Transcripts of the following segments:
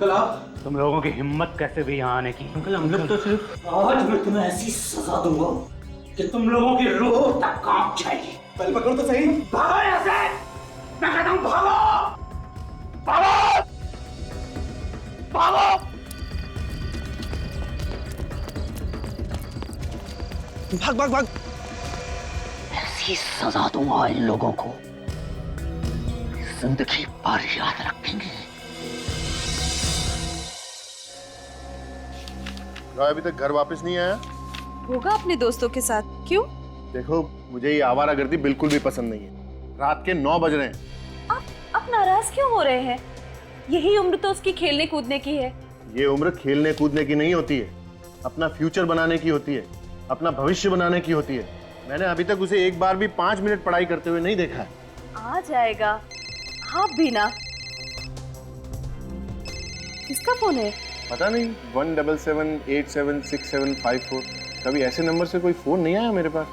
Uncle आप तुम लोगों की हिम्मत कैसे भी यहाँ आने की? अंकल हम लोग तो सिर्फ आज मैं तुम्हें ऐसी सजा दूंगा कि तुम लोगों की रूह तक कांप जाएगी। पहले पकड़ो तो सही। भागो यहाँ से! मैं कहता हूँ भागो! भागो! भागो! भाग भाग भाग! ऐसी सजा दूंगा इन लोगों को, जिंदगी भर याद रखेंगे। जॉय अभी तक घर वापस नहीं आया? होगा अपने दोस्तों के साथ। क्यों? देखो, मुझे ये आवारागर्दी बिल्कुल भी पसंद नहीं है। रात के 9 बज रहे हैं। आप नाराज क्यों हो रहे हैं? यही उम्र तो उसकी खेलने कूदने की है। ये उम्र खेलने कूदने की नहीं होती है, अपना फ्यूचर बनाने की होती है, अपना भविष्य बनाने की होती है। मैंने अभी तक उसे एक बार भी 5 मिनट पढ़ाई करते हुए नहीं देखा है। आ जाएगा, आप भी ना। किसका फोन है? पता नहीं, 177876754। कभी ऐसे नंबर से कोई फोन नहीं आया मेरे पास।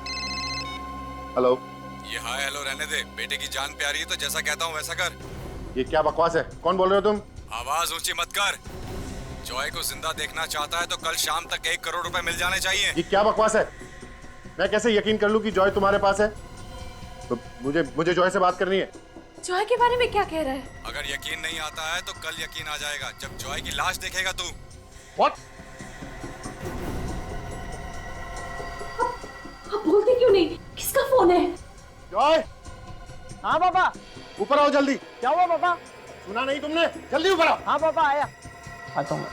हेलो। ये हाय हेलो रहने दे, बेटे की जान प्यारी है तो जैसा कहता हूँ वैसा कर। ये क्या बकवास है? कौन बोल रहे हो तुम? आवाज ऊंची मत कर। जॉय को जिंदा देखना चाहता है तो कल शाम तक 1 करोड़ रुपए मिल जाने चाहिए। ये क्या बकवास है? मैं कैसे यकीन कर लूं कि जॉय तुम्हारे पास है? तो मुझे जॉय से बात करनी है। जॉय के बारे में क्या कह रहा है? अगर यकीन नहीं आता है तो कल यकीन आ जाएगा जब जॉय की लाश देखेगा तू। What? आप बोलते क्यों नहीं? किसका फोन है? जॉय! हाँ पापा। ऊपर आओ जल्दी। क्या हुआ पापा? सुना नहीं तुमने? जल्दी ऊपर आओ। हाँ पापा आया। आता हूँ।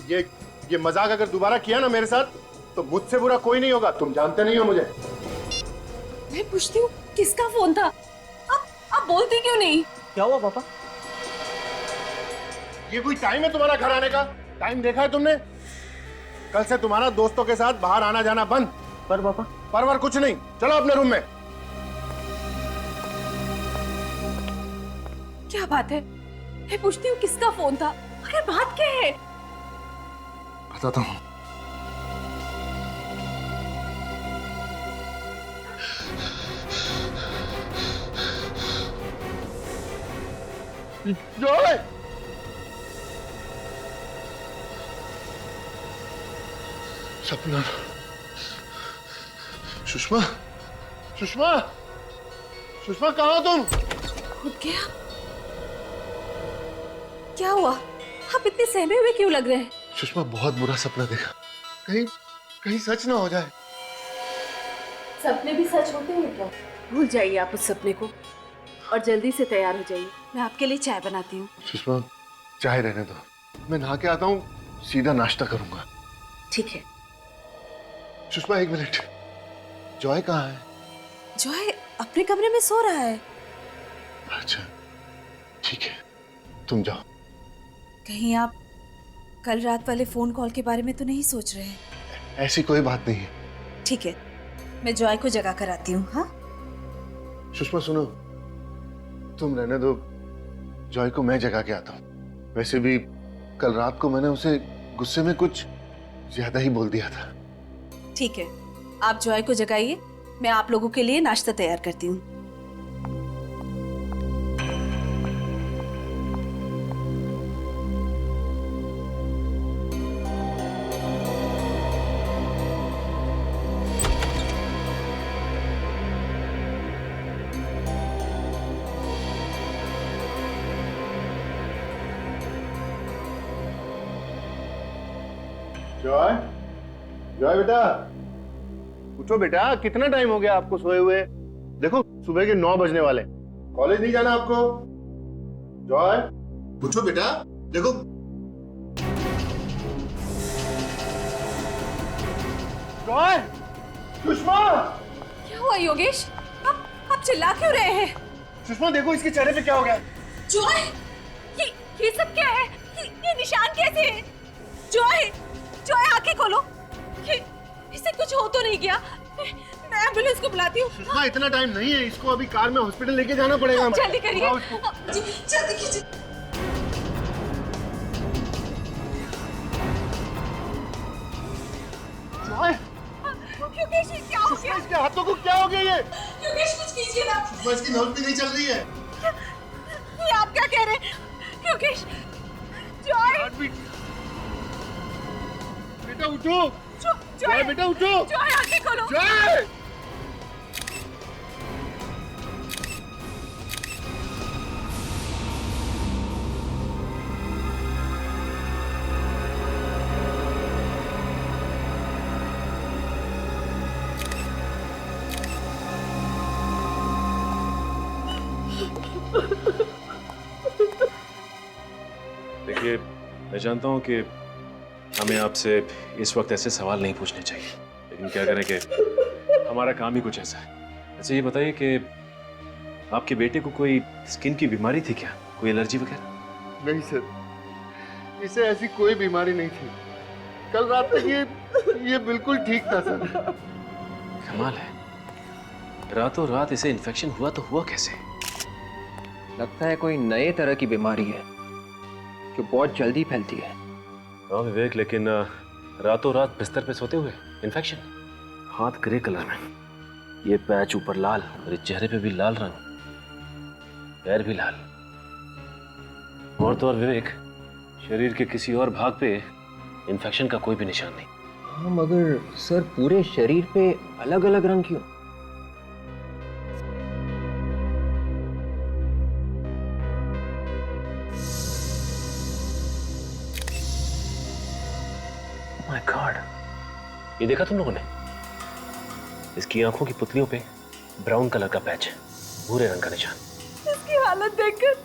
ये मजाक अगर दोबारा किया ना मेरे साथ तो मुझसे बुरा कोई नहीं होगा। तुम जानते नहीं हो मुझे। मैं पूछती हूँ किसका फोन था? आप बोलते क्यों नहीं? क्या हुआ पापा? ये कोई टाइम है तुम्हारा घर आने का? टाइम देखा है तुमने? कल से तुम्हारा दोस्तों के साथ बाहर आना जाना बंद। पर पापा? परवर कुछ नहीं, चलो अपने रूम में। क्या बात है? मैं पूछती हूँ किसका फोन था? अरे बात क्या है? बताता हूँ। जॉय! सपना। सुषमा, सुषमा, सुषमा कहाँ हो तुम? उठ गया? क्या हुआ? आप इतने सहमे हुए क्यों लग रहे हैं? सुषमा, बहुत बुरा सपना देखा। कहीं सच ना हो जाए। सपने भी सच होते हैं क्या? भूल जाइए आप उस सपने को और जल्दी से तैयार हो जाइए। मैं आपके लिए चाय बनाती हूँ। सुषमा, चाय रहने दो, मैं नहा के आता हूँ, सीधा नाश्ता करूंगा। ठीक है। सुषमा 1 मिनट, जॉय कहाँ है? जॉय अपने कमरे में सो रहा है। अच्छा ठीक है, तुम जाओ। कहीं आप कल रात वाले फोन कॉल के बारे में तो नहीं सोच रहे हैं? ऐसी कोई बात नहीं है। ठीक है, मैं जॉय को जगा कर आती हूँ। हाँ सुषमा सुनो, तुम रहने दो, जॉय को मैं जगा के आता हूँ। वैसे भी कल रात को मैंने उसे गुस्से में कुछ ज्यादा ही बोल दिया था। ठीक है, आप जॉय को जगाइए, मैं आप लोगों के लिए नाश्ता तैयार करती हूँ। जॉय, जॉय बेटा, उठो बेटा, कितना टाइम हो गया आपको सोए हुए? देखो सुबह के 9 बजने वाले। कॉलेज नहीं जाना आपको? जॉय उठो बेटा, देखो। जॉय! सुषमा! क्या हुआ योगेश? आप चिल्ला क्यों रहे हैं? सुषमा देखो इसके चेहरे पे क्या हो गया। जॉय, ये सब क्या है? ये निशान कैसे है? जॉय, जॉय आंखें खोलो। इसे कुछ हो तो नहीं गया? मैं एम्बुलेंस को बुलाती हूँ। सुषमा इतना टाइम नहीं है, इसको अभी कार में हॉस्पिटल लेके जाना पड़ेगा। जल्दी करिए। जल्दी कीजिए। जॉय! योगेश क्या हो गया? इसके हाथों को क्या हो गया ये? योगेश कुछ कीजिए ना। सुषमा इसकी नब्ज भी नहीं चल रही है। ये आप क्या कह रहे हैं? योगेश पीछे। बेटा उठो। जॉय बेटा उठो। जॉय आंखें खोलो। जय। देखिए, मैं जानता हूं कि हमें आपसे इस वक्त ऐसे सवाल नहीं पूछने चाहिए, लेकिन क्या करें कि हमारा काम ही कुछ ऐसा है। अच्छा ये बताइए कि आपके बेटे को कोई स्किन की बीमारी थी क्या, कोई एलर्जी वगैरह? नहीं सर, इसे ऐसी कोई बीमारी नहीं थी। कल रात तक ये बिल्कुल ठीक था सर। कमाल है, रातों रात इसे इन्फेक्शन हुआ तो हुआ कैसे? लगता है कोई नए तरह की बीमारी है जो बहुत जल्दी फैलती है। हाँ विवेक, लेकिन रातों रात बिस्तर पे सोते हुए इन्फेक्शन, हाथ ग्रे कलर में, ये पैच ऊपर लाल, और चेहरे पे भी लाल रंग, पैर भी लाल, और तो और विवेक, शरीर के किसी और भाग पे इन्फेक्शन का कोई भी निशान नहीं। हाँ मगर सर पूरे शरीर पे अलग अलग रंग क्यों? माय गॉड, ये देखा तुम लोगों ने? इसकी आंखों की पुतलियों पे ब्राउन कलर का पैच है, भूरे रंग का निशान। इसकी हालत देखकर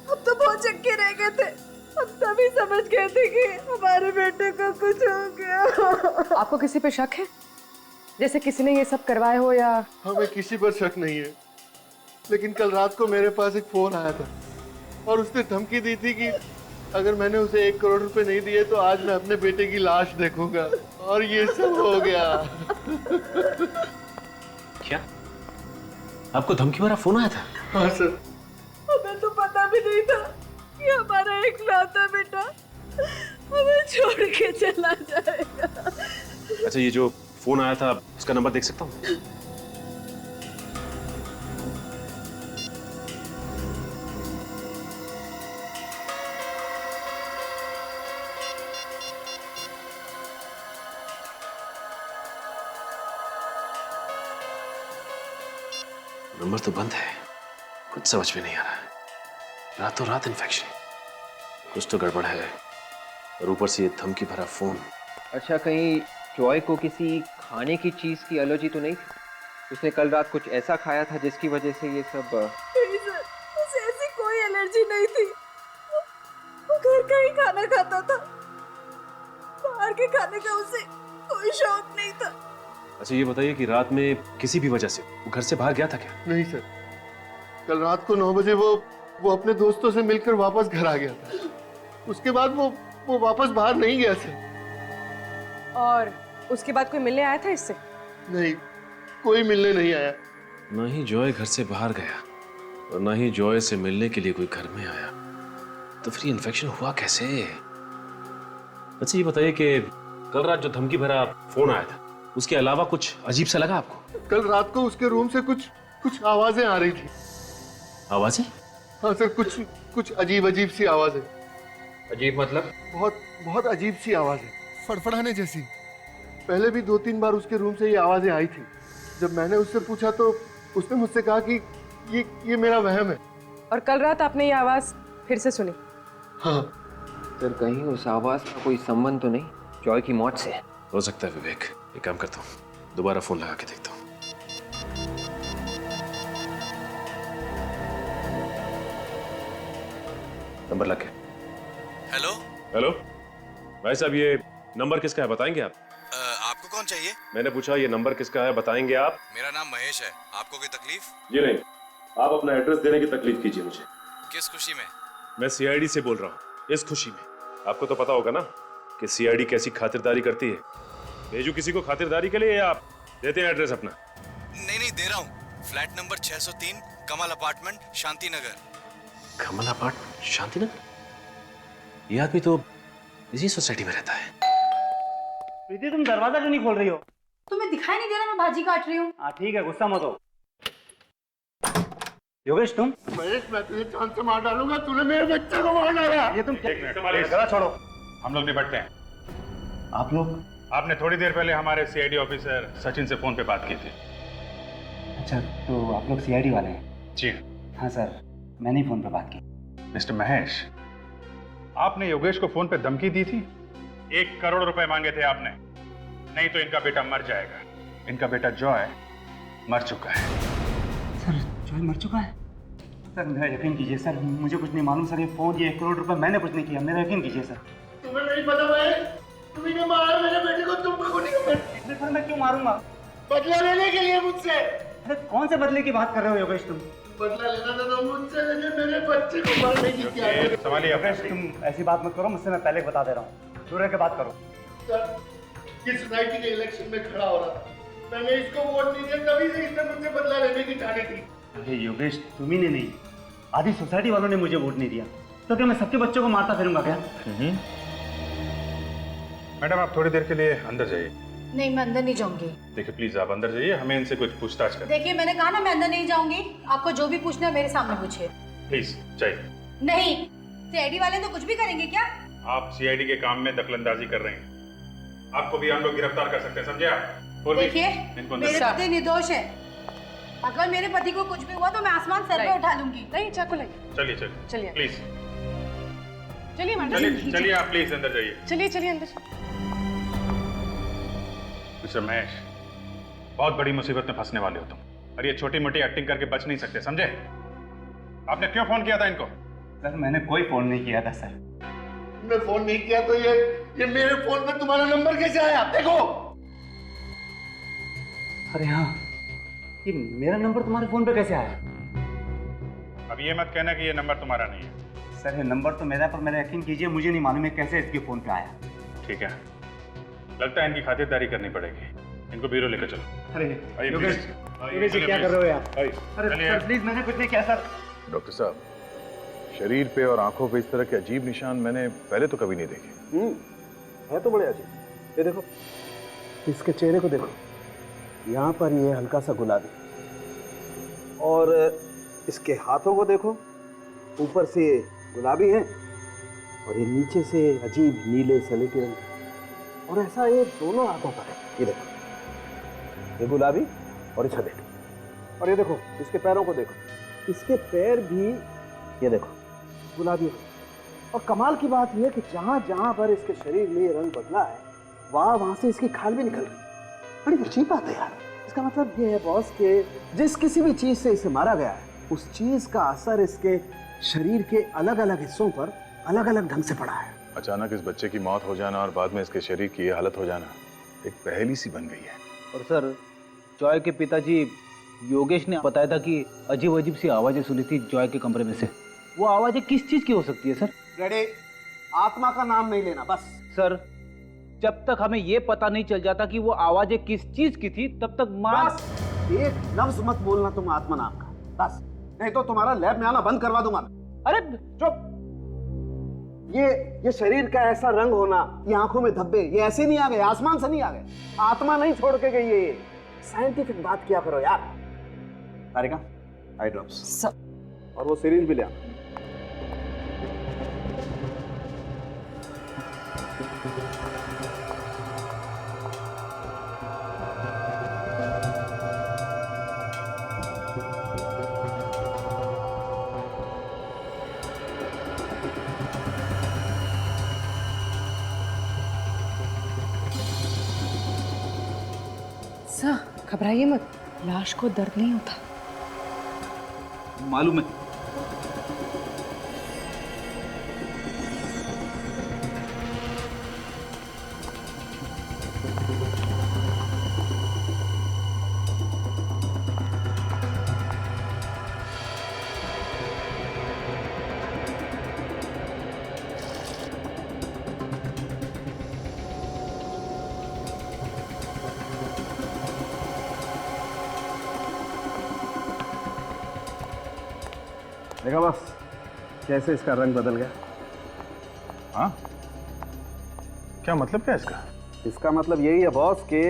हम तो बहुत चक्के रह गए थे। हम तभी समझ गए थे कि हमारे बेटे को कुछ हो गया। आपको किसी पे शक है, जैसे किसी ने ये सब करवाया हो? या हमें किसी पर शक नहीं है, लेकिन कल रात को मेरे पास एक फोन आया था और उसने धमकी दी थी कि अगर मैंने उसे 1 करोड़ रुपए नहीं दिए तो आज मैं अपने बेटे की लाश देखूंगा, और ये सब हो गया। क्या आपको धमकी भरा फोन आया था? हाँ सर। हमें तो पता भी नहीं था कि हमारा इकलौता बेटा हमें छोड़ के चला जाएगा। अच्छा ये जो फोन आया था, उसका नंबर देख सकता हूँ? नंबर तो बंद है, कुछ समझ में नहीं आ रहा है। रातों रात इन्फेक्शन, कुछ तो गड़बड़ है, और ऊपर से ये धमकी भरा फोन। अच्छा कहीं जॉय को किसी खाने की चीज की एलर्जी तो नहीं थी? उसने कल रात कुछ ऐसा खाया था जिसकी वजह से ये सब? नहीं सर, उसे ऐसी कोई एलर्जी नहीं थी। वो घर का ही खाना खाता था, बाहर के खाने का उसे कोई शौक नहीं था। अच्छा ये बताइए कि रात में किसी भी वजह से वो घर से बाहर गया था क्या? नहीं सर, कल रात को 9 बजे वो अपने दोस्तों से मिलकर वापस घर आ गया था। उसके बाद वो वापस बाहर नहीं गया सर। और उसके बाद कोई मिलने आया था इससे? नहीं, कोई मिलने नहीं आया। ना ही जॉय घर से बाहर गया और ना ही जॉय से मिलने के लिए कोई घर में आया, तो फिर इन्फेक्शन हुआ कैसे? अच्छा ये बताइए कि कल रात जो धमकी भरा फोन आया था, उसके अलावा कुछ अजीब सा लगा आपको? कल रात को उसके रूम से कुछ आवाजें आ रही थी। आवाजें? हाँ सर, कुछ अजीब सी आवाजें। अजीब मतलब? बहुत अजीब सी आवाजें, फड़फड़ाने जैसी। पहले भी 2-3 बार उसके रूम से ये आवाजें आई थी। जब मैंने उससे पूछा तो उसने मुझसे कहा कि ये मेरा वहम है। और कल रात आपने ये आवाज फिर से सुनी? हाँ सर कहीं उस आवाज का कोई संबंध तो नहीं जॉय की मौत से? हो सकता है विवेक, एक काम करता हूँ, दोबारा फोन लगा के देखता हूँ। नंबर लग गया। हेलो, हेलो भाई साहब, ये नंबर किसका है बताएंगे आप? आपको कौन चाहिए? मैंने पूछा ये नंबर किसका है बताएंगे आप? मेरा नाम महेश है। आपको कोई तकलीफ? जी नहीं, आप अपना एड्रेस देने की तकलीफ कीजिए मुझे। किस खुशी में? मैं सीआईडी से बोल रहा हूँ, इस खुशी में। आपको तो पता होगा ना कि सीआईडी कैसी खातिरदारी करती है। भेजू किसी को खातिरदारी के लिए या आप देते हैं एड्रेस अपना? नहीं दे रहा हूँ। फ्लैट नंबर 603 कमल अपार्टमेंट, शांति नगर। कमल अपार्टमेंट, शांति नगर? ये आदमी तो इसी सोसाइटी में रहता है। प्रीति, तुम दरवाजा क्यों नहीं खोल रही हो? तुम्हें दिखाई नहीं दे रहा मैं भाजी काट रही हूँ? हाँ ठीक है, गुस्सा मत हो। योगेश तुम महेश, मैं तुझे जान से मार डालूंगा। तूने मेरे बच्चे को मार डाला। ये तुम एक मिनट, गला छोड़ो। हम लोग निपटते हैं। आप लोग? आपने थोड़ी देर पहले हमारे सीआईडी ऑफिसर सचिन से फोन पे बात की थी। अच्छा, तो आप लोग सीआईडी वाले हैं? जी हाँ सर, मैंने ही फोन पे बात की। मिस्टर महेश, आपने योगेश को फोन पे धमकी दी थी। 1 करोड़ रुपए मांगे थे आपने, नहीं तो इनका बेटा मर जाएगा। इनका बेटा जॉय मर चुका है। सर, जॉय मर चुका है? सर मेरा यकीन कीजिए सर, मुझे कुछ नहीं मालूम सर। ये फोन, ये 1 करोड़ रुपए मैंने कुछ नहीं किया, मेरा यकीन कीजिए सर। तुम्हें नहीं पता महेश, तुम्ही ने मारा मेरे बेटे को, तुम को नहीं। सर मैं क्यों मारूंगा? बदला लेने के लिए मुझसे। अरे कौन से बदले की बात कर रहे हो योगेश तुम? बदला लेना था तो मुझसे, लेकिन मेरे बच्चे को मारने की क्या है? संभालिए योगेश, तुम ऐसी बात मत करो मुझसे, मैं पहले बता दे रहा हूँ। दूर रह के बात करो। सर, इस सोसाइटी के इलेक्शन में खड़ा हो रहा था, मैंने इसको वोट नहीं दिया, तभी से इसने मुझसे बदला लेने की ठानी थी। अरे योगेश, तुम्ही ने नहीं, आधी सोसाइटी वालों ने मुझे वोट नहीं दिया, तो क्या मैं सबके बच्चों को मारता फिरूंगा क्या? मैडम, आप थोड़ी देर के लिए अंदर जाइए। नहीं, मैं अंदर नहीं जाऊंगी। देखिए प्लीज, आप अंदर जाइए, हमें इनसे कुछ पूछताछ करें। देखिए, मैंने कहा ना, मैं अंदर नहीं जाऊंगी। आपको जो भी पूछना है मेरे सामने पूछिए। प्लीज जाइए। नहीं, सीआईडी वाले तो कुछ भी करेंगे क्या? आप सीआईडी के काम में दखलंदाजी कर रहे हैं, आपको भी हम लोग गिरफ्तार कर सकते हैं, समझे आप? और भी देखिए, इनको अंदर मेरे पति निर्दोष है। अगर मेरे पति को कुछ भी हुआ तो मैं आसमान सर पे उठा लूंगी। नहीं, चाकू लाइए। चलिए चलिए चलिए। प्लीज चलिए मैडम, चलिए चलिए, आप प्लीज अंदर जाइए। चलिए चलिए अंदर। मिस्टर महेश, बहुत बड़ी मुसीबत में फंसने वाले हो तुम, और ये छोटी मोटी एक्टिंग करके बच नहीं सकते, समझे? आपने क्यों फोन किया था इनको? सर मैंने कोई फोन नहीं किया था सर। तुमने फोन नहीं किया तो ये मेरे फोन पे तुम्हारा नंबर कैसे आया? देखो। अरे हाँ, ये मेरा नंबर तुम्हारे फोन पे कैसे आया? अब ये मत कहना कि ये नंबर तुम्हारा नहीं है। सर ये नंबर तो मेरा, पर मेरा यकीन कीजिए मुझे नहीं मालूम है कैसे इसके फोन पे आया। ठीक है, लगता है इनकी खातिरदारी करनी पड़ेगी। इनको ब्यूरो लेकर चलो। अरे आइए, योगेश, प्लीज। योगेश ये क्या कर रहे हो यार? आइए। अरे चलिए। सर प्लीज, मैंने कुछ नहीं किया सर। डॉक्टर साहब, शरीर पे और आंखों पे इस तरह के अजीब निशान मैंने पहले तो कभी नहीं देखे। है तो बड़े अजीब। ये देखो, इसके चेहरे को देखो, यहाँ पर ये हल्का सा गुलाबी, और इसके हाथों को देखो, ऊपर से गुलाबी है और ये नीचे से अजीब नीले सलेटी रंग, और ऐसा ये दोनों हाथों पर है। ये देखो, ये गुलाबी और ये सलेटी, और ये देखो इसके पैरों को देखो, इसके पैर भी ये देखो गुलाबी। और कमाल की बात यह कि जहाँ जहाँ पर इसके शरीर में ये रंग बदला है, वहाँ से इसकी खाल भी निकल रही। बड़ी अजीब बात है यार। इसका मतलब ये है बॉस कि जिस किसी भी चीज से इसे मारा गया है, उस चीज का असर इसके शरीर के अलग अलग हिस्सों पर अलग अलग ढंग से पड़ा है। अचानक इस बच्चे की मौत हो जाना और बाद में इसके शरीर की ये हालत हो जाना एक पहेली सी बन गई है। और सर, जॉय के पिताजी योगेश ने बताया था कि अजीब अजीब सी आवाजें सुनी थी जॉय के कमरे में से। वो आवाजें किस चीज की हो सकती है सर? रेडी, आत्मा का नाम नहीं लेना बस। सर, जब तक हमें ये पता नहीं चल जाता कि वो आवाजें किस चीज की थी, तब तक बस एक लफ्ज मत बोलना तुम आत्मा नाम का, बस, नहीं तो तुम्हारा लैब में आना बंद करवा दूंगा मैं। अरे चुप। ये शरीर का ऐसा रंग होना, ये आंखों में धब्बे, ये ऐसे नहीं आ गए, आसमान से नहीं आ गए, आत्मा नहीं छोड़ के गई है ये। साइंटिफिक बात किया करो यार। तारिका, आई ड्रॉप्स और वो सिरिंज भी ले आना। सर घबराइए मत, लाश को दर्द नहीं होता। मालूम है। देखा बस कैसे इसका रंग बदल गया? हाँ, क्या मतलब क्या इसका? इसका मतलब यही है बॉस कि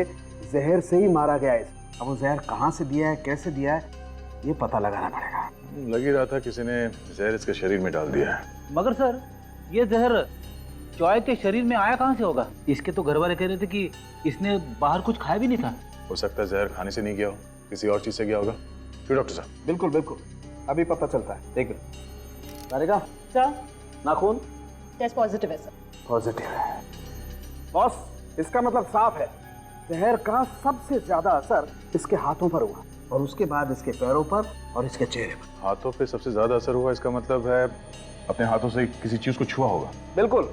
जहर से ही मारा गया है। अब वो जहर कहाँ से दिया है, कैसे दिया है, ये पता लगाना पड़ेगा। लग ही रहा था किसी ने जहर इसके शरीर में डाल दिया है। मगर सर, ये जहर जॉय के शरीर में आया कहाँ से होगा? इसके तो घर वाले कह रहे थे कि इसने बाहर कुछ खाया भी नहीं था। हो सकता है जहर खाने से नहीं गया हो, किसी और चीज से गया होगा। क्यों डॉक्टर साहब? बिल्कुल बिल्कुल, अभी पता चलता है। देख सारिका सर, नाखून टेस्ट पॉजिटिव है सर। पॉजिटिव है बॉस, इसका मतलब साफ है जहर का सबसे ज्यादा असर इसके हाथों पर हुआ और उसके बाद इसके पैरों पर और इसके चेहरे पर। हाथों पे सबसे ज्यादा असर हुआ, इसका मतलब है अपने हाथों से किसी चीज को छुआ होगा। बिल्कुल,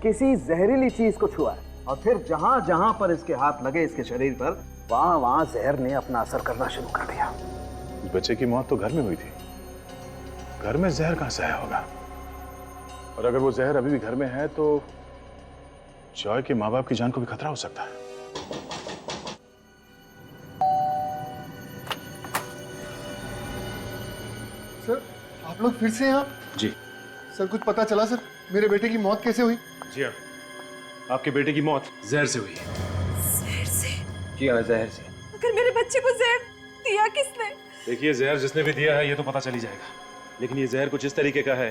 किसी जहरीली चीज को छुआ है और फिर जहां जहां पर इसके हाथ लगे इसके शरीर पर, वहां वहां जहर ने अपना असर करना शुरू कर दिया। उस बच्चे की मौत तो घर में हुई थी, घर में जहर कहां से आया होगा? और अगर वो जहर अभी भी घर में है तो जॉय के माँ बाप की जान को भी खतरा हो सकता है। सर, आप लोग फिर से यहाँ? जी सर, कुछ पता चला सर, मेरे बेटे की मौत कैसे हुई? जी हाँ, आपके बेटे की मौत जहर से हुई। जहर से? जी हाँ, जहर से। अगर मेरे बच्चे को जहर दिया किसने? देखिए, जहर जिसने भी दिया है ये तो पता चल ही जाएगा, लेकिन ये जहर कुछ इस तरीके का है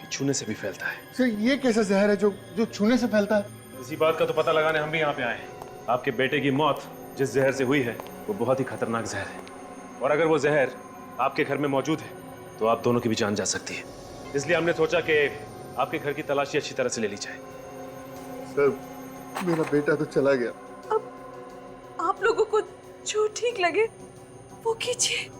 कि छूने से भी फैलता है। सर, ये कैसा जहर है जो छूने से फैलता है? इसी बात का तो पता लगाने हम भी यहाँ पे आए हैं। आपके बेटे की मौत जिस जहर से हुई है वो बहुत ही खतरनाक जहर है, और अगर वो जहर आपके घर में मौजूद है तो आप दोनों की भी जान जा सकती है। इसलिए हमने सोचा कि आपके घर की तलाशी अच्छी तरह से ले ली जाए। सर, मेरा बेटा तो चला गया। अब आप लोगों को जो ठीक लगे वो कीजिए।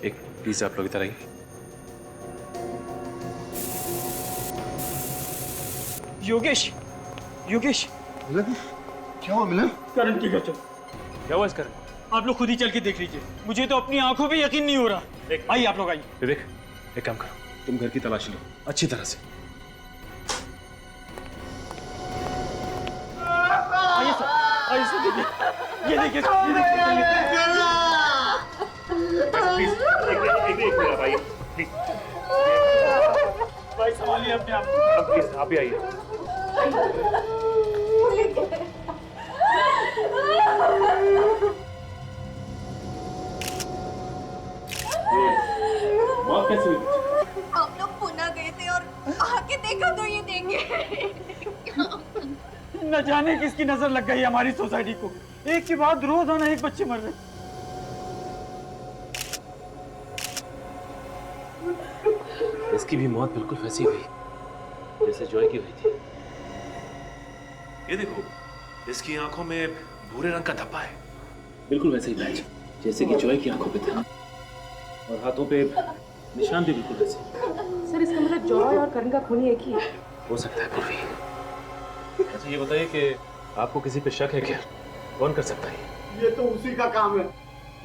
एक प्लीज आप लोग इधर आइए। योगेश, योगेश, मिलन, क्या हुआ मिलन? करण की घर चलो। क्या हुआ इस करण? आप लोग खुद ही चल के देख लीजिए, मुझे तो अपनी आंखों पे यकीन नहीं हो रहा। आइए आप लोग आइए। विवेक, एक काम करो, तुम घर की तलाशी लो अच्छी तरह से। आइए सर, आइए सर, देखिए, ये देखिए, एक मिनट आइए प्लीज। भाई संभालिए अपने आप को। प्लीज आप भी आइए। मौत कैसे हुई? हम लोग पुणे गए थे और आके देखा तो ये देखे। न जाने किसकी नजर लग गई हमारी सोसाइटी को, एक के बाद रोजाना एक बच्चे मर रहे। इसकी भी मौत बिल्कुल वैसी हुई जैसे जॉय की हुई थी। ये देखो, इसकी आंखों में भूरे रंग का धब्बा है, बिल्कुल वैसे ही पैच जैसे कि जॉय की आंखों पे था, और हाथों पे निशान भी बिल्कुल वैसे। सर, इसका मतलब जॉय और करण का खूनी एक ही है? हो सकता है पूर्वी। अच्छा ये बताइए कि आपको किसी पे शक है क्या? कौन कर सकता है? ये तो उसी का काम है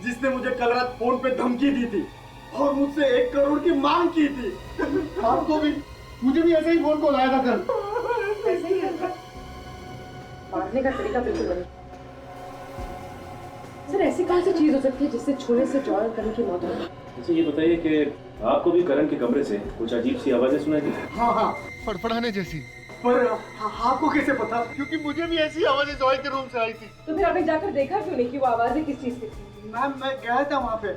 जिसने मुझे कल रात फोन पे धमकी दी थी और मुझसे 1 करोड़ की मांग की थी। आपको भी, मुझे भी ऐसे ही फोन कॉल आया था कल। ऐसे ही है। मारने का तरीका बिल्कुल नहीं। सर, ऐसी कौन सी चीज हो सकती है जिससे छूने से जॉय और करण की मौत हो? अच्छा ये बताइए कि आपको भी करण के कमरे से कुछ अजीब सी आवाजें सुनाई दी? हाँ हाँ, फड़फड़ाने जैसी। पर आपको कैसे पता? क्योंकि मुझे भी ऐसी आवाजें जॉय के रूम से आई थी। तो फिर आपने जाकर देखा क्यों नहीं कि वो आवाजें किस चीज की थी? मैम, मैं गया था वहाँ पे,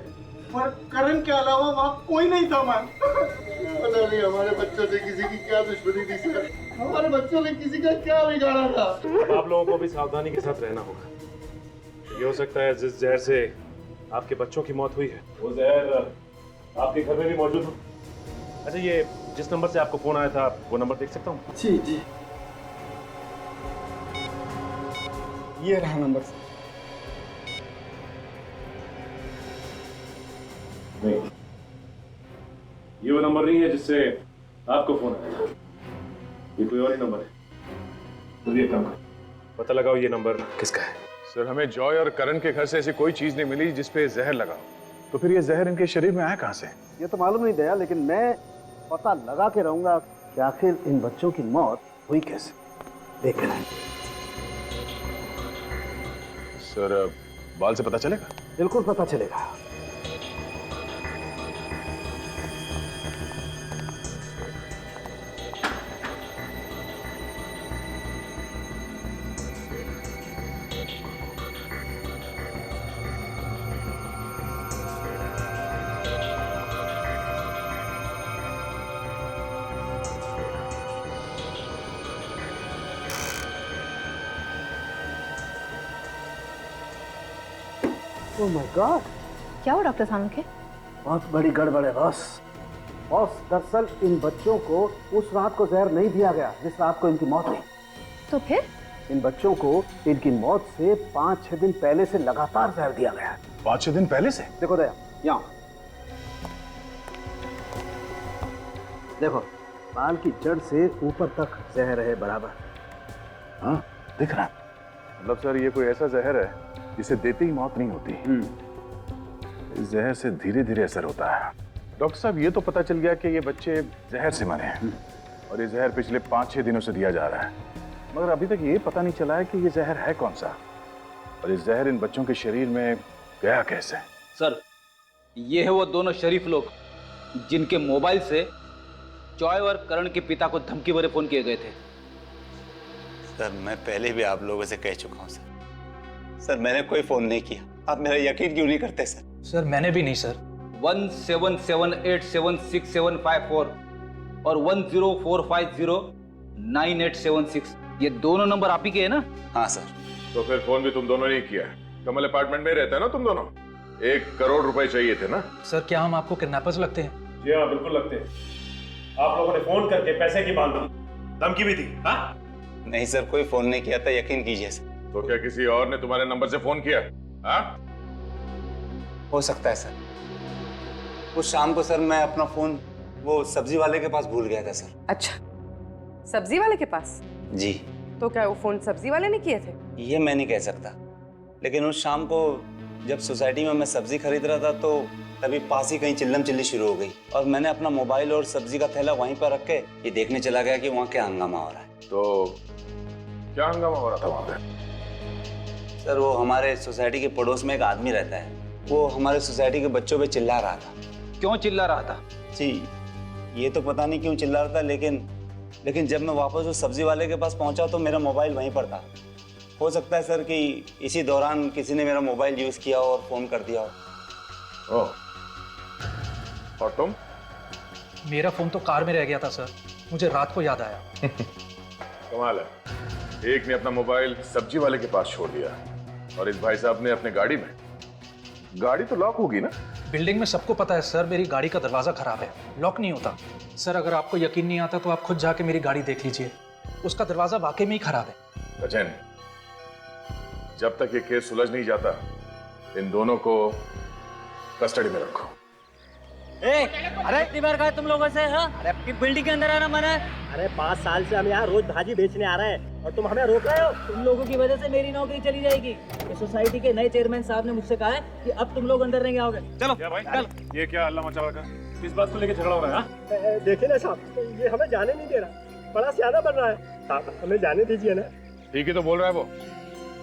पर करण के अलावा वहाँ कोई नहीं था मैम। पता नहीं हमारे बच्चों से किसी की क्या दुश्मनी थी सर, हमारे बच्चों ने किसी का क्या बिगाड़ा था। अब आप लोगों को भी सावधानी के साथ रहना होगा। ये हो सकता है जिस जहर से आपके बच्चों की मौत हुई है वो जहर आपके घर में भी मौजूद हो। अच्छा ये जिस नंबर से आपको फोन आया था वो नंबर देख सकता हूँ? जी जी, ये रहा नंबर। नहीं, ये वो नंबर नहीं है जिससे आपको फोन आया, ये कोई और ही नंबर है। तो ये काम करो, पता लगाओ ये नंबर किसका है। सर, हमें जॉय और करण के घर से ऐसी कोई चीज नहीं मिली जिसपे जहर लगा हो। तो फिर ये जहर इनके शरीर में आया कहां से? ये तो मालूम नहीं दया, लेकिन मैं पता लगा के रहूंगा कि आखिर इन बच्चों की मौत हुई कैसे। देख रहे हैं सर, बाल से पता चलेगा? बिल्कुल पता चलेगा। ओह माय गॉड, क्या हुआ डॉक्टर साहब के? बहुत बड़ी गड़बड़ है बॉस। बॉस, दरअसल इन बच्चों को उस रात को जहर नहीं दिया गया जिस रात को इनकी मौत हुई। तो फिर? इन बच्चों को इनकी मौत से 5-6 दिन पहले से लगातार जहर दिया गया। 5-6 दिन पहले से? देखो दया, यहाँ देखो, बाल की जड़ से ऊपर तक जहर है बराबर। हाँ, दिख रहा है। मतलब सर, ये कोई ऐसा जहर है जिसे देते ही मौत नहीं होती। इस जहर से धीरे धीरे असर होता है। डॉक्टर साहब, ये तो पता चल गया कि ये बच्चे जहर से मरे हैं और ये जहर पिछले 5-6 दिनों से दिया जा रहा है, मगर अभी तक ये पता नहीं चला है कि ये जहर है कौन सा और ये जहर इन बच्चों के शरीर में गया कैसे। सर, ये है वो दोनों शरीफ लोग जिनके मोबाइल से जॉय और करण के पिता को धमकी भरे फोन किए गए थे। सर, मैं पहले भी आप लोगों से कह चुका हूँ सर, मैंने कोई फोन नहीं किया। आप मेरा यकीन क्यों नहीं करते सर? सर, मैंने भी नहीं सर। 1778766754 और 10450987 ये दोनों नंबर आप ही के हैं ना? हाँ सर। तो फिर फोन भी तुम दोनों ने किया? कमल अपार्टमेंट में रहते हैं ना तुम दोनों? 1 करोड़ रुपए चाहिए थे ना? सर, क्या हम आपको किडनैपर्स लगते हैं? जी हाँ, बिल्कुल लगते हैं। आप लोगों ने फोन करके पैसे की मांग की, धमकी भी दी। हाँ? नहीं सर, कोई फोन नहीं किया था, यकीन कीजिए सर। तो क्या किसी और ने तुम्हारे नंबर से फोन किया? हाँ? हो सकता है सर। उस शाम को सर मैं अपना फोन वो सब्जी वाले के पास भूल गया था सर। अच्छा, सब्जी वाले के पास? जी। तो क्या वो फोन सब्जी वाले ने किए थे? ये मैं नहीं कह सकता, लेकिन उस शाम को जब सोसाइटी में मैं सब्जी खरीद रहा था तो तभी पास ही कहीं चिल्लम चिल्ली शुरू हो गई और मैंने अपना मोबाइल और सब्जी का थैला वहीं पर रख के ये देखने चला गया कि वहाँ क्या हंगामा हो रहा है। तो क्या हंगामा हो रहा था वहाँ पे? सर, वो हमारे सोसाइटी के पड़ोस में एक आदमी रहता है, वो हमारे सोसाइटी के बच्चों पे चिल्ला रहा था। क्यों चिल्ला रहा था? जी, ये तो पता नहीं क्यों चिल्ला रहा था, लेकिन जब मैं वापस उस सब्जी वाले के पास पहुंचा तो मेरा मोबाइल वहीं पर था। हो सकता है सर कि इसी दौरान किसी ने मेरा मोबाइल यूज किया और फोन कर दिया हो। ओह, और तुम? मेरा फोन तो कार में रह गया था सर, मुझे रात को याद आया। कमाल है, एक ने अपना मोबाइल सब्जी वाले के पास छोड़ दिया और इस भाई साहब ने अपने गाड़ी में। गाड़ी तो लॉक होगी ना? बिल्डिंग में सबको पता है सर, मेरी गाड़ी का दरवाजा खराब है, लॉक नहीं होता। सर, अगर आपको यकीन नहीं आता तो आप खुद जाके मेरी गाड़ी देख लीजिए, उसका दरवाजा वाकई में ही खराब है। सचिन, जब तक ये केस सुलझ नहीं जाता इन दोनों को कस्टडी में रखो। अरे कितनी बार कहा तुम लोगों से? हाँ? अरे अपनी बिल्डिंग के अंदर आना मना है। अरे 5 साल से हम यहाँ रोज भाजी बेचने आ रहे हैं और तुम हमें रोक रहे हो। तुम लोगों की वजह से मेरी नौकरी चली जाएगी। इस सोसाइटी के नए चेयरमैन साहब ने मुझसे कहा है कि अब तुम लोग अंदर नहीं आओगे। चलो भाई, चल। ये क्या हल्ला मचा रखा? किस बात को लेकर झगड़ा हो रहा है? देखिए ना साहब, ये हमें जाने नहीं दे रहा, बड़ा सियाना बन रहा है। साहब, हमें जाने दीजिए ना। ठीक ही तो बोल रहा है वो।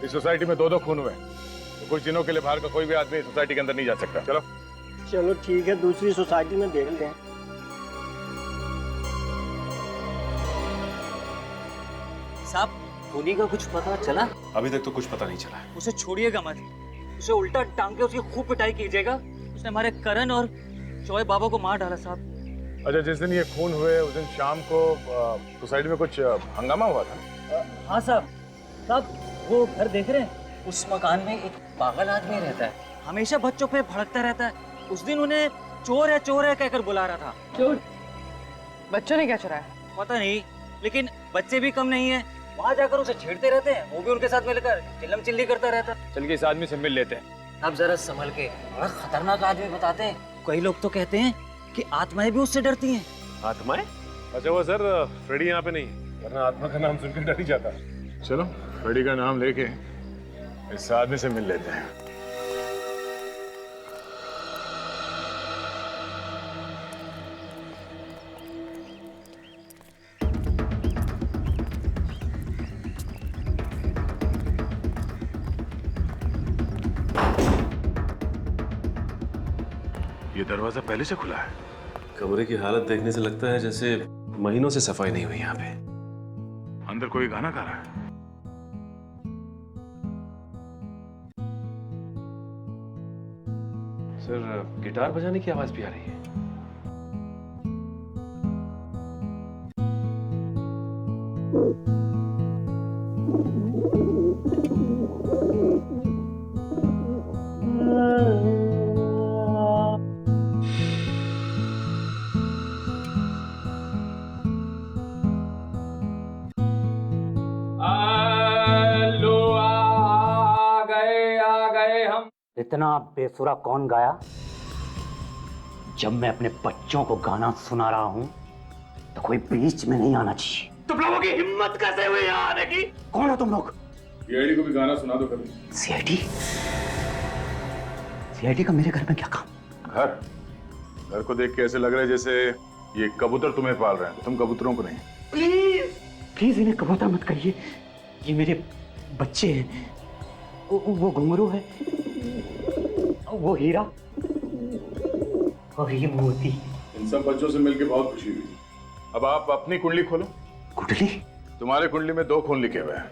इस सोसाइटी में 2-2 खून हुए, तो कुछ दिनों के लिए बाहर का कोई भी आदमी सोसाइटी के अंदर नहीं जा सकता। चलो चलो ठीक है, दूसरी सोसाइटी में देख लें। साहब, खूनी का कुछ पता चला? अभी तक तो कुछ पता नहीं चला। उसे छोड़िएगा मत, उसे उल्टा टांग के उसकी खूब पिटाई कीजिएगा। उसने हमारे करण और जॉय बाबा को मार डाला साहब। अच्छा, जिस दिन ये खून हुए उस दिन शाम को सोसाइटी में कुछ हंगामा हुआ था? हाँ साहब, वो घर देख रहे हैं, उस मकान में एक पागल आदमी रहता है, हमेशा बच्चों पे भड़कता रहता है। उस दिन उन्हें चोर है कहकर बुला रहा था। चोर? बच्चों ने क्या चुराया? पता नहीं, लेकिन बच्चे भी कम नहीं है, वहाँ जाकर उसे छेड़ते रहते हैं, वो भी उनके साथ मिलकर चिल्लम चिल्ली करता रहता है। चल के इस आदमी से मिल लेते हैं। अब जरा संभल के, बड़ा खतरनाक आदमी बताते हैं। कई लोग तो कहते हैं कि आत्माएं भी उससे डरती हैं। आत्माएं? अच्छा, वो सर फ्रेडी यहाँ पे नहीं, वरना आत्मा का नाम सुनकर डर ही जाता। चलो फ्रेडी का नाम लेके इस आदमी से मिल लेते हैं। ये दरवाजा पहले से खुला है। कमरे की हालत देखने से लगता है जैसे महीनों से सफाई नहीं हुई यहाँ पे। अंदर कोई गाना गा रहा है। सर गिटार बजाने की आवाज भी आ रही है। इतना बेसुरा कौन गाया? जब मैं अपने बच्चों को गाना सुना रहा हूं तो कोई बीच में नहीं आना चाहिए। तुम लोगों की हिम्मत कैसे हुई यहाँ आने की? कौन हो तुम लोग? सीआईडी को भी गाना सुना दो कभी। सीआईडी? सीआईडी का मेरे घर में क्या काम? घर को देख के ऐसे लग रहा है जैसे ये कबूतर तुम्हें पाल रहे हैं, तुम कबूतरों को नहीं। प्लीज इन्हें कबूतर मत कहिए, ये मेरे बच्चे हैं। वो घुंघरू है, वो हीरा और ये मोती। इन सब बच्चों से मिलकर बहुत खुशी हुई। अब आप अपनी कुंडली खोलो। कुंडली? तुम्हारे कुंडली में 2 खून लिखे हुए हैं,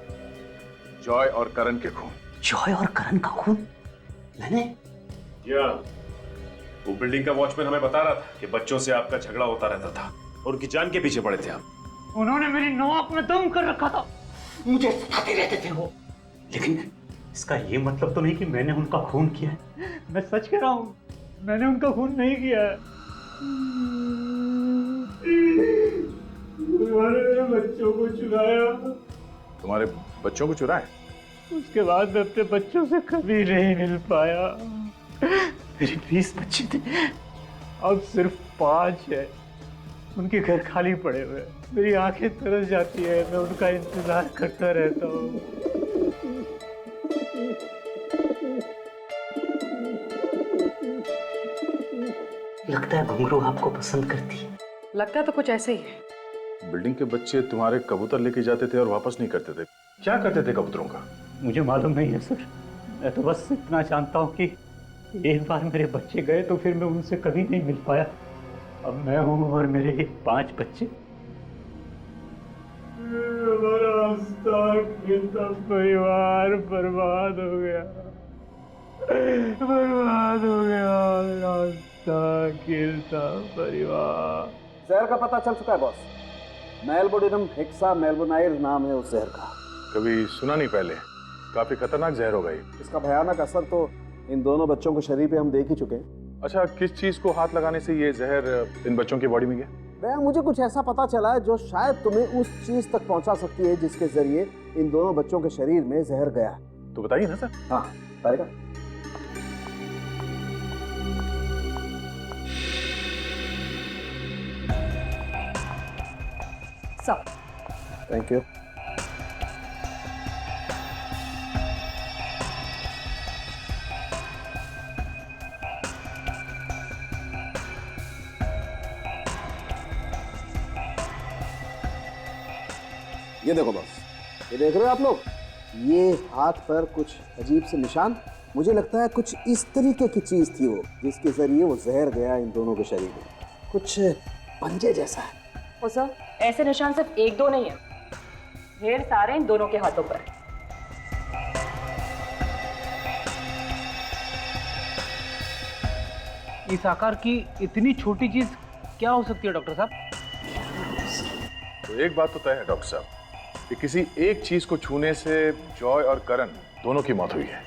जॉय और करण के खून। जॉय और करण का खून? मैंने? या वो बिल्डिंग का वॉचमैन हमें बता रहा था कि बच्चों से आपका झगड़ा होता रहता था और उनकी जान के पीछे पड़े थे आप। उन्होंने मेरी नाक में दम कर रखा था, मुझे सताते रहते थे वो। लेकिन इसका ये मतलब तो नहीं कि मैंने उनका खून किया है। मैं सच कह रहा हूँ, मैंने उनका खून नहीं किया है। उन्होंने मेरे बच्चों को चुराया। तुम्हारे बच्चों को चुराए? उसके बाद मैं अपने बच्चों से कभी नहीं मिल पाया। मेरे 20 बच्चे थे, अब सिर्फ 5 है। उनके घर खाली पड़े हुए हैं। मेरी आंखें तरस जाती है, मैं उनका इंतजार करता रहता हूँ। लगता है घुंघरू आपको पसंद करती है। लगता तो कुछ ऐसे ही है। बिल्डिंग के बच्चे तुम्हारे कबूतर लेके जाते थे और वापस नहीं करते थे, क्या करते थे कबूतरों का? मुझे मालूम नहीं है सर, मैं तो बस इतना जानता हूँ कि एक बार मेरे बच्चे गए तो फिर मैं उनसे कभी नहीं मिल पाया। अब मैं हूँ और मेरे ये 5 बच्चे। हमारा हंसता खेलता परिवार बर्बाद हो गया, बर्बाद हो गया। हंसता खेलता परिवार। जहर का पता चल चुका है बॉस। मेलबोडिनम हेक्सा मेलबोनाइर नाम है उस जहर का। कभी सुना नहीं पहले, काफी खतरनाक जहर होगा ये। इसका भयानक असर तो इन दोनों बच्चों के शरीर पे हम देख ही चुके हैं। अच्छा, किस चीज को हाथ लगाने से ये जहर इन बच्चों की बॉडी में गया? भैया मुझे कुछ ऐसा पता चला है जो शायद तुम्हें उस चीज तक पहुंचा सकती है जिसके जरिए इन दोनों बच्चों के शरीर में जहर गया। तो बताइए ना सर। हाँ बताएगा। Thank you. ये देखो बॉस, ये देख रहे हो आप लोग, ये हाथ पर कुछ अजीब से निशान। मुझे लगता है कुछ इस तरीके की चीज थी वो, जिसके जरिए वो जहर गया इन दोनों के शरीर में। कुछ पंजे जैसा है। ओ सर, ऐसे निशान सिर्फ 1-2 नहीं है, ढेर सारे इन दोनों के हाथों पर। इस आकार की इतनी छोटी चीज क्या हो सकती है डॉक्टर साहब? तो एक बात तो तय है डॉक्टर साहब कि किसी एक चीज को छूने से जॉय और करण दोनों की मौत हुई है।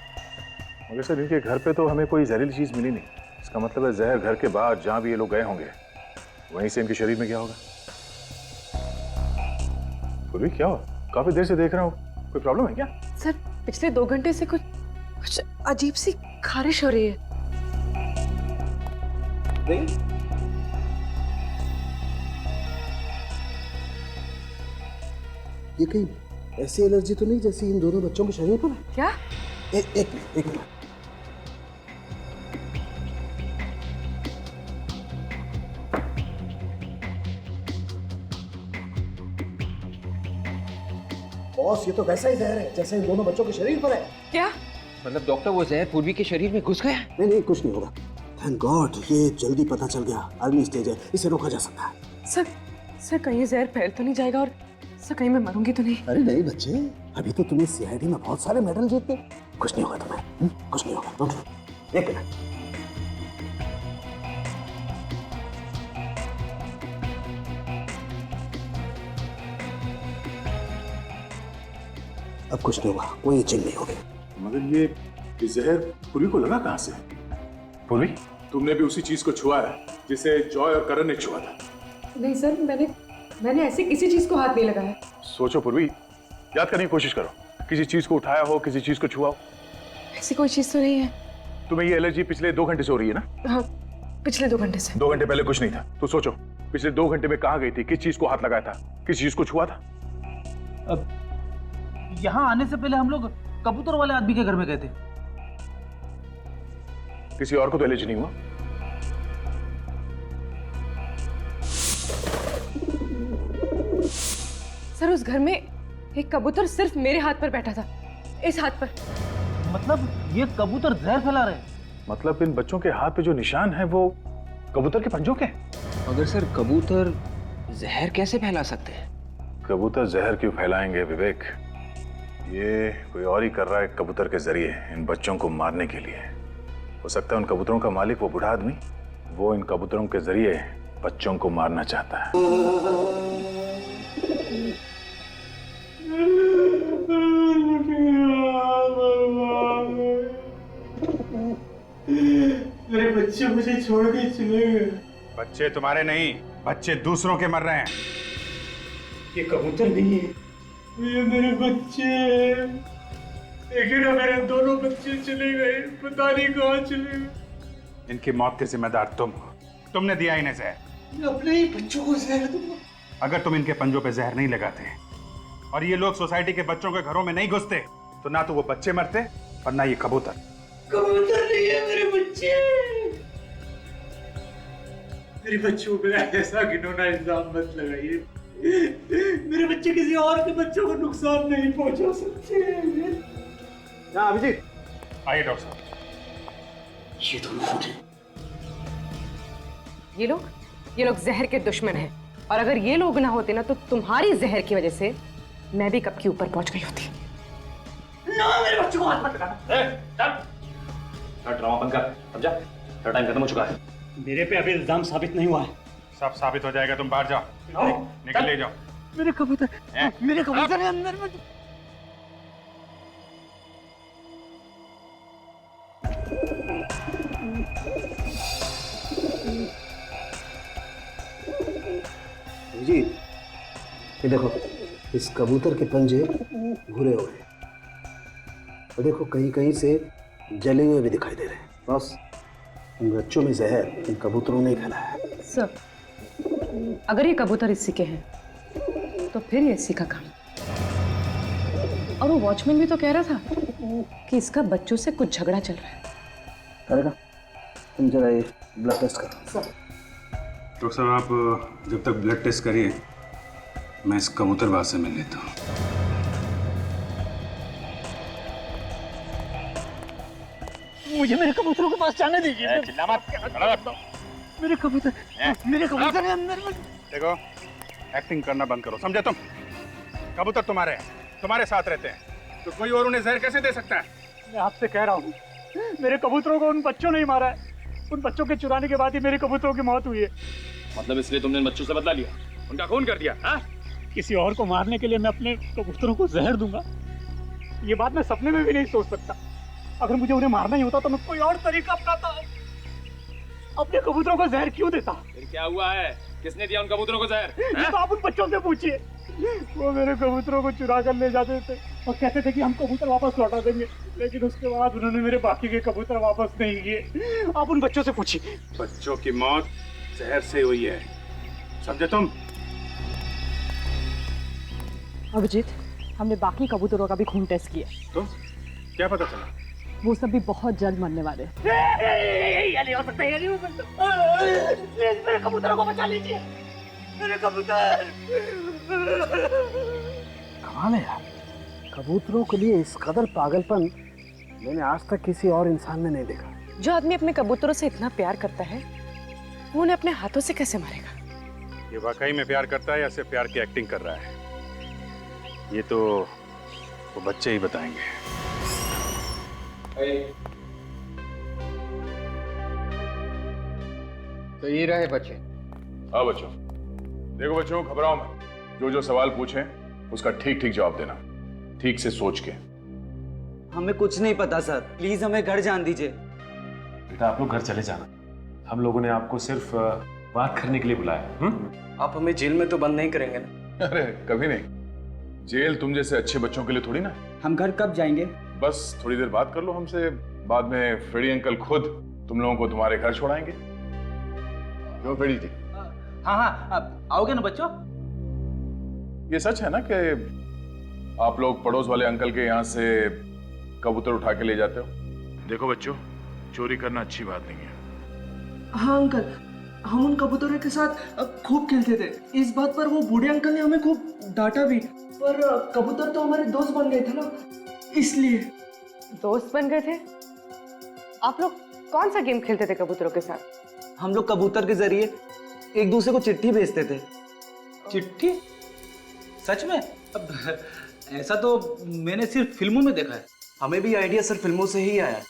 मगर सर इनके घर पे तो हमें कोई जहरीली चीज मिली नहीं। इसका मतलब है जहर घर के बाहर जहां भी ये लोग गए होंगे वहीं से इनके शरीर में गया होगा। पूर्वी क्या हुआ? काफी देर से देख रहा हूँ, कोई प्रॉब्लम है क्या? सर पिछले 2 घंटे से कुछ अजीब सी खारिश हो रही है। ये कहीं ऐसी एलर्जी तो नहीं जैसी इन दोनों बच्चों के शरीर पर है? क्या? एक मिनट। बॉस ये तो वैसा ही जहर है जैसे इन दोनों बच्चों के शरीर पर है। क्या? मतलब डॉक्टर वो जहर पूर्वी के शरीर में घुस गया? नहीं कुछ नहीं होगा, थैंक गॉड ये जल्दी पता चल गया। अर्ली स्टेज है, इसे रोका जा सकता है। सर कहीं जहर फैल तो नहीं जाएगा और सर कहीं मैं मरूंगी तो नहीं? अरे नहीं बच्चे, अभी तो तुम्हें सीआईडी में बहुत सारे मेडल जीते। कुछ नहीं होगा तुम्हें, कुछ नहीं होगा। एक मिनट, अब कुछ नहीं होगा, कोई चिन्ह नहीं होगी। मगर ये जहर पूर्वी को लगा कहाँ से? पूर्वी, तुमने भी उसी चीज को छुआ है जिसे जॉय और करण ने छुआ था। नहीं सर, मैंने ऐसे किसी चीज को हाथ नहीं लगाया। सोचो पूर्वी, याद करने की कोशिश करो, किसी चीज को उठाया हो, किसी चीज को छुआ हो। ऐसी कोई चीज तो नहीं है। तुम्हें ये एलर्जी पिछले 2 घंटे से हो रही है ना? हाँ, पिछले 2 घंटे से। 2 घंटे पहले कुछ नहीं था। तो सोचो पिछले 2 घंटे में कहाँ गई थी, किस चीज को हाथ लगाया था, किस चीज को छुआ था? अब यहाँ आने से पहले हम लोग कबूतर वाले आदमी के घर में गए थे। किसी और को तो एलर्जी नहीं हुआ? सर उस घर में एक कबूतर सिर्फ मेरे हाथ पर बैठा था, इस हाथ पर। मतलब ये कबूतर जहर फैला रहे हैं? मतलब इन बच्चों के हाथ पे जो निशान है वो कबूतर के पंजों के? मगर सर कबूतर जहर कैसे फैला सकते हैं? कबूतर जहर क्यों फैलाएंगे विवेक? ये कोई और ही कर रहा है कबूतर के जरिए इन बच्चों को मारने के लिए। हो सकता है उन कबूतरों का मालिक, वो बूढ़ा आदमी, वो इन कबूतरों के जरिए बच्चों को मारना चाहता है। मेरे बच्चे मुझे छोड़ के चले गए। बच्चे तुम्हारे नहीं, बच्चे दूसरों के मर रहे हैं। ये कबूतर नहीं है, ये मेरे बच्चे हैं। लेकिन मेरे दोनों बच्चे चले गए, पता नहीं कहाँ चले गए। इनकी मौत के जिम्मेदार तुम हो। तुमने दिया इन्हें जहर। मैं अपने ही बच्चों को जहर दूंगा। अगर तुम इनके पंजों पे जहर नहीं लगाते और ये लोग सोसाइटी के बच्चों के घरों में नहीं घुसते तो ना तो वो बच्चे मरते और ना ये कबूतर। कबूतर नहीं है, मेरे बच्चे। मेरे बच्चों पे ऐसा घिनौना इल्जाम मत लगाइए। मेरे बच्चे किसी और के बच्चों को नुकसान नहीं पहुंचा सकते। अभिजीत, आइए डॉक्टर साहब। ये दोनों ये लोग जहर के दुश्मन हैं, और अगर ये लोग ना होते ना तो तुम्हारी जहर की वजह से मैं भी कब के ऊपर पहुंच गई होती। ना, मेरे बच्चों को हाथ मत लगाना। ड्रामा बंद कर, समझा? तेरा टाइम खत्म हो चुका है। मेरे पे अभी इल्जाम साबित नहीं हुआ है। सब साबित हो जाएगा, तुम बाहर जाओ। निकल ले जाओ। मेरे कबूतर है अंदर में। जी, ये देखो, इस कबूतर के पंजे भूरे हो गए और देखो कहीं कहीं से जले हुए भी दिखाई दे रहे हैं। बस इन बच्चों में जहर इन कबूतरों ने फैलाया है। सर, अगर ये कबूतर इसी के हैं तो फिर ये इसी का काम। और वो वॉचमैन भी तो कह रहा था कि इसका बच्चों से कुछ झगड़ा चल रहा है। करेगा, तुम जरा ये ब्लड टेस्ट करो। डॉक्टर साहब, आप जब तक ब्लड टेस्ट करिए मैं इस कबूतरबाज से मिल लेता हूँ। मुझे मेरे कबूतरों के पास जाने दीजिए। चिल्ला मत। मेरे कबूतर है अंदर में। देखो, एक्टिंग करना बंद करो, समझे तुम? कबूतर तुम्हारे हैं, तुम्हारे साथ रहते हैं, तो कोई और उन्हें जहर कैसे दे सकता है? मैं आपसे कह रहा हूँ, मेरे कबूतरों को उन बच्चों ने ही मारा है। उन बच्चों के चुराने के बाद ही मेरे कबूतरों की मौत हुई है। मतलब इसलिए तुमने इन बच्चों से बदला लिया, उनका खून कर दिया? हाँ? किसी और को मारने के लिए मैं अपने कबूतरों को जहर दूंगा, ये बात मैं सपने में भी नहीं सोच सकता। अगर मुझे उन्हें मारना ही होता तो मैं कोई और तरीका अपनाता। अपने कबूतरों को जहर क्यों देता? फिर क्या हुआ है? किसने दिया उन कबूतरों को जहर? ये तो आप उन बच्चों से पूछिए। वो मेरे कबूतरों को चुरा कर ले जाते थे और कहते थे कि हम कबूतर वापस लौटा देंगे, लेकिन उसके बाद उन्होंने मेरे बाकी के कबूतर वापस नहीं किए। आप उन बच्चों से पूछिए। बच्चों की मौत जहर से हुई है, समझे तुम? अभिजीत, हमने बाकी कबूतरों का भी खून टेस्ट किया। तो क्या पता चला? वो सब भी बहुत जल्द मरने वाले। ये नहीं हो सकता, ये नहीं हो सकता। प्लीज मेरे कबूतरों को बचा लीजिए, मेरे कबूतर। कमाल है यार, कबूतरों के लिए इस कदर पागलपन मैंने आज तक किसी और इंसान में नहीं देखा। जो आदमी अपने कबूतरों से इतना प्यार करता है वो उन्हें अपने हाथों से कैसे मारेगा? ये वाकई में प्यार करता है या सिर्फ प्यार की एक्टिंग कर रहा है, ये तो वो बच्चे ही बताएंगे। तो ये रहे बच्चे। हाँ बच्चों, देखो बच्चों, घबराओ मत। जो जो सवाल पूछें उसका ठीक ठीक जवाब देना, ठीक से सोच के। हमें कुछ नहीं पता सर, प्लीज हमें घर जान दीजिए। बेटा आप लोग घर चले जाना, हम लोगों ने आपको सिर्फ बात करने के लिए बुलाया। आप हमें जेल में तो बंद नहीं करेंगे ना? अरे कभी नहीं, जेल तुम जैसे अच्छे बच्चों के लिए थोड़ी ना। हम घर कब जाएंगे? बस थोड़ी देर बात कर लो हमसे, बाद में फ्रेडी अंकल खुद तुम लोगों को तुम्हारे घर छोड़ाएंगे। क्यों फ्रेडी जी? हाँ हाँ, आओगे ना बच्चों? ये सच है ना कि आप लोग पड़ोस वाले अंकल के यहाँ से कबूतर उठा के ले जाते हो? देखो बच्चों, चोरी करना अच्छी बात नहीं है। हाँ अंकल, हम उन कबूतरों के साथ खूब खेलते थे। इस बात पर वो बूढ़े अंकल ने हमें खूब डांटा भी, पर कबूतर तो हमारे दोस्त बन गए थे ना, इसलिए। दोस्त बन गए थे? आप लोग कौन सा गेम खेलते थे कबूतरों के साथ? हम लोग कबूतर के जरिए एक दूसरे को चिट्ठी भेजते थे। चिट्ठी? सच में? अब ऐसा तो मैंने सिर्फ फिल्मों में देखा है। हमें भी आइडिया सर फिल्मों से ही आया।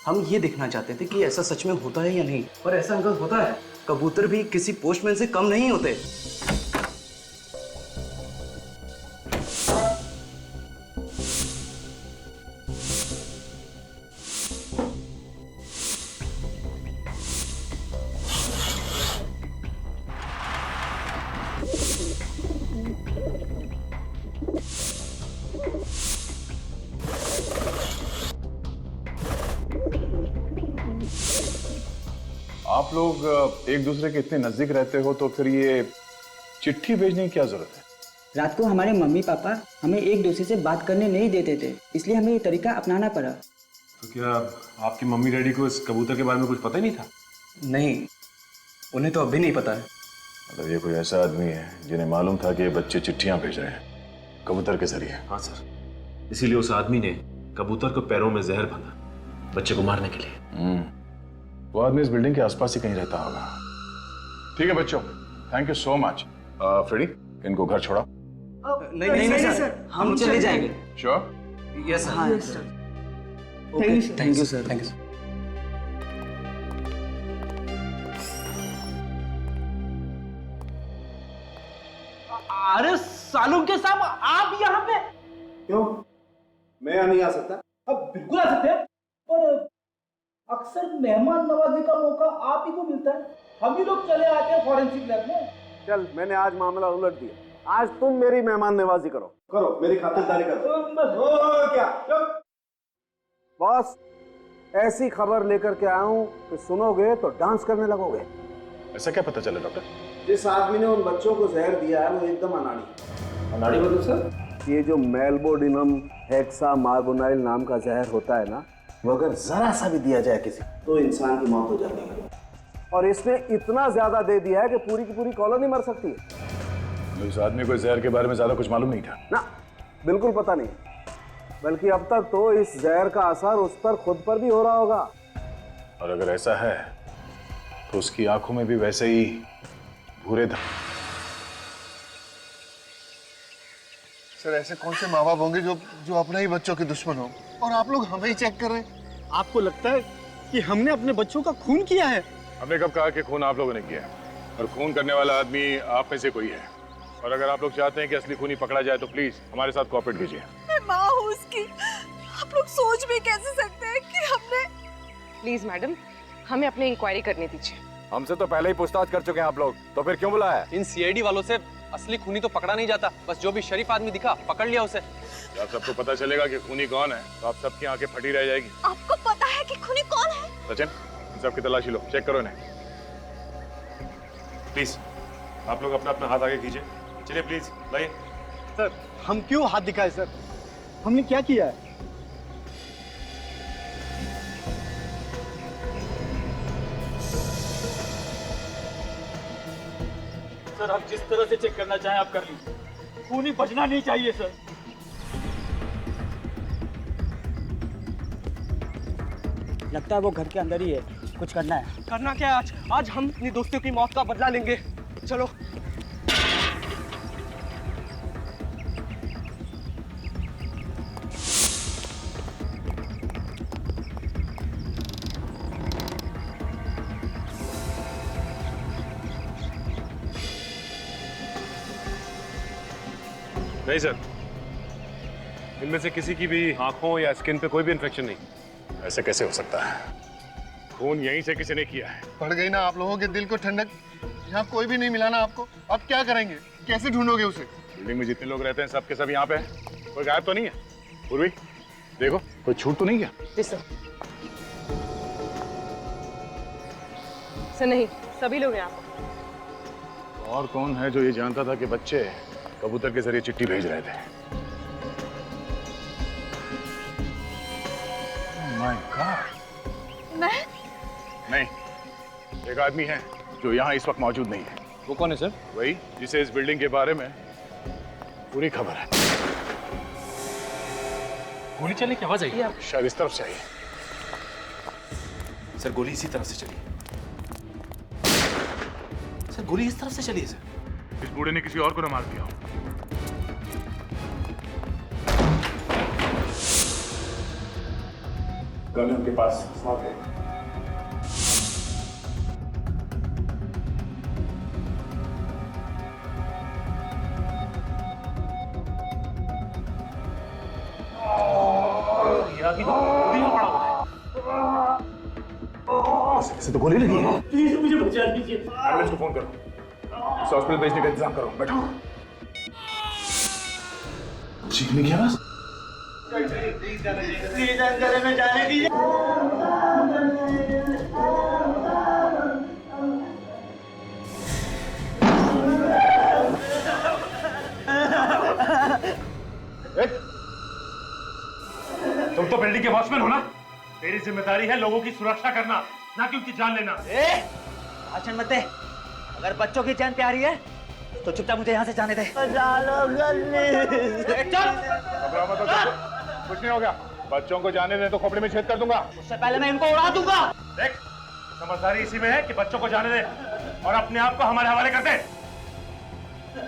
हम ये देखना चाहते थे कि ऐसा सच में होता है या नहीं। पर ऐसा अंकल होता है, कबूतर भी किसी पोस्टमैन से कम नहीं होते। आप लोग एक दूसरे के इतने नजदीक रहते हो तो फिर ये चिट्ठी भेजने की क्या जरूरत है? रात को हमारे मम्मी पापा हमें एक दूसरे से बात करने नहीं देते थे, इसलिए हमें ये तरीका अपनाना पड़ा। तो क्या आपकी मम्मी डैडी को इस कबूतर के बारे में कुछ पता ही नहीं था? नहीं, उन्हें तो अभी नहीं पता है। मतलब ये कोई ऐसा आदमी है जिन्हें मालूम था कि ये बच्चे चिट्ठियां भेज रहे हैं कबूतर के जरिए? हाँ सर, इसीलिए उस आदमी ने कबूतर को पैरों में जहर बांधा बच्चे को मारने के लिए। वो आदमी इस बिल्डिंग के आसपास ही कहीं रहता होगा। ठीक है बच्चों, thank you so much. Freddie, इनको घर छोड़ा। नहीं सर, हम चले जाएंगे। श्योर? यस हाँ sir. Thank you sir. Thank you. अरे सालून के साहब, आप यहाँ पे? क्यों, मैं यहाँ नहीं आ सकता? अब बिल्कुल आ सकते हैं, पर अक्सर मेहमान नवाजी का मौका आप ही को मिलता है। हम ही लोग चले आते हैं फॉरेंसिक लैब में। चल, मैंने आज मामला उलट दिया। आज तुम मेरी मेहमान नवाजी करो, मेरी खातिरदारी करो। क्या बॉस, ऐसी खबर लेकर के आया हूँ कि सुनोगे तो डांस करने लगोगे। ऐसा क्या पता चला डॉक्टर? जिस आदमी ने उन बच्चों को जहर दिया है वो एकदम अनाड़ी। अनाड़ी मतलब सर? ये जो मेल्बोडिनम हेक्सा मार्बोनाइल नाम का जहर होता है ना, वो अगर जरा सा भी दिया जाए किसी तो इंसान की मौत हो जाती है। और इसने इतना ज्यादा दे दिया है कि पूरी की पूरी कॉलोनी मर सकती है। इस आदमी को जहर के बारे में ज्यादा कुछ मालूम नहीं था ना? बिल्कुल पता नहीं, बल्कि अब तक तो इस जहर का असर उस पर खुद पर भी हो रहा होगा। और अगर ऐसा है तो उसकी आंखों में भी वैसे ही भूरे सर, ऐसे कौन से माँ बाप होंगे जो अपने ही बच्चों के दुश्मन हो, और आप लोग हमें ही चेक कर रहे हैं? आपको लगता है कि हमने अपने बच्चों का खून किया है? हमने कब कहा कि खून आप लोगों ने किया है? और खून करने वाला आदमी आप में से कोई है। और अगर आप लोग चाहते हैं कि असली खूनी पकड़ा जाए तो प्लीज हमारे साथ कोऑपरेट कीजिए। मैं माँ हूँ उसकी, आप लोग सोच भी कैसे सकते हैं कि हमने। प्लीज मैडम, हमें अपनी इंक्वायरी करने दीजिए। हमसे तो पहले ही पूछताछ कर चुके हैं आप लोग, तो फिर क्यों बुलाया? इन सीआईडी वालों से असली खूनी तो पकड़ा नहीं जाता, बस जो भी शरीफ आदमी दिखा पकड़ लिया उसे। जब सबको पता चलेगा कि खूनी कौन है तो आप सबकी आंखें फटी रह जाएगी। आपको पता है कि खूनी कौन है? सचिन, इन सबकी तलाशी लो, चेक करो इन्हें। प्लीज आप लोग अपना अपना हाथ आगे कीजिए। चलिए प्लीज, लाइए। सर, हम क्यों हाथ दिखाए सर? हमने क्या किया है? सर, आप जिस तरह से चेक करना चाहें आप कर लीजिए, खूनी बचना नहीं चाहिए सर। लगता है वो घर के अंदर ही है, कुछ करना है। करना क्या है आज? आज हम अपनी दोस्तों की मौत का बदला लेंगे। चलो। नहीं सर, इनमें से किसी की भी आंखों या स्किन पे कोई भी इन्फेक्शन नहीं। ऐसे कैसे हो सकता है? खून यहीं से किसी ने किया है। पड़ गई ना आप लोगों के दिल को ठंडक। यहाँ कोई भी नहीं मिला ना आपको, अब क्या करेंगे? कैसे ढूंढोगे उसे? बिल्डिंग में जितने लोग रहते हैं सब के सब यहाँ पे हैं। कोई गायब तो नहीं है? पूर्वी देखो, कोई छूट तो नहीं गया? जी सर। सर नहीं, सभी लोग यहाँ पर। और कौन है जो ये जानता था कि बच्चे कबूतर के जरिए चिट्ठी भेज रहे थे? My God. मैं? नहीं, एक आदमी है जो यहाँ इस वक्त मौजूद नहीं है। वो कौन है सर? वही जिसे इस बिल्डिंग के बारे में पूरी खबर है। गोली चलने की आवाज आई। शायद इस तरफ से आई। सर गोली इसी तरफ से चली। सर गोली इस तरफ से चली है सर। इस बूढ़े ने किसी और को न मार दिया हो। गन उनके पास साथ है। इसे तो गोली लगी है। प्लीज मुझे बचा दीजिए। एम्बुलेंस को फोन करो, इस हॉस्पिटल भेजने का इंतजाम करो। बैठो। चीखने की आवाज? जंगल में जाने दीजिए। तुम तो बिल्डिंग के वॉचमैन हो ना? तेरी जिम्मेदारी है लोगों की सुरक्षा करना, ना कि उनकी जान लेना। भाषण मत दे। अगर बच्चों की जान प्यारी है तो चुपचाप मुझे यहाँ से जाने दे। कुछ नहीं हो गया। बच्चों को जाने दे तो खोपड़ी में छेद कर दूंगा। उससे पहले मैं इनको उड़ा दूंगा। देख, समझदारी इसी में है कि बच्चों को जाने दे और अपने आप को हमारे हवाले कर दे।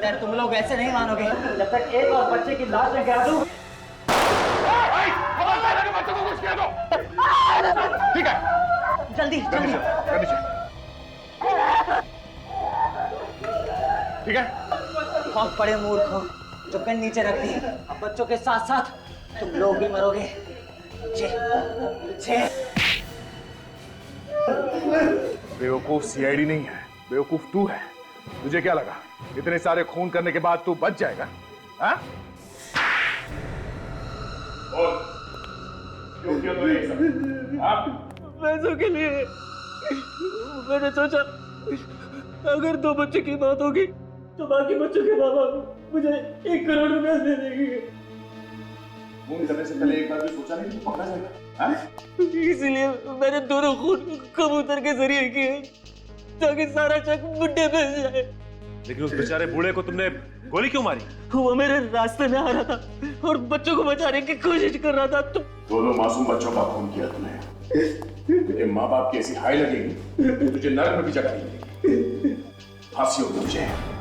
यार तुम लोग ऐसे नहीं मानोगे जब तक एक और बच्चे की लाश में गिरा दूं। बच्चों को कुछ किया दो। ठीक है, जल्दी जल्दी। ठीक है। बहुत बड़े मूर्ख हो जो गन नीचे रख दी। अब बच्चों के साथ साथ तुम लोग भी मरोगे। बेवकूफ सीआईडी नहीं है, बेवकूफ तू है। तुझे क्या लगा इतने सारे खून करने के बाद तू बच जाएगा? हाँ? क्यों किया तूने ये सब? हाँ? पैसों के लिए। मैंने सोचा अगर 2 बच्चे की मौत होगी तो बाकी बच्चों के माँ बाप मुझे 1 करोड़ रुपया दे देंगे। खून करने से पहले एक बार भी सोचा नहीं कि पकड़ा जाएगा? हाँ? इसलिए मैंने दोनों खून कबूतर के जरिए किए ताकि सारा शक बुड्ढे पे जाए। लेकिन उस बेचारे बूढ़े को तुमने गोली क्यों मारी? वो मेरे रास्ते में आ रहा था और बच्चों को बचाने की कोशिश कर रहा था। दोनों मासूम बच्चों का खून किया तूने। तुझे माँ बाप की ऐसी हाई लगेगी, तुझे नरक में भी जगह नहीं मिलेगी। फांसी होगी तुझे।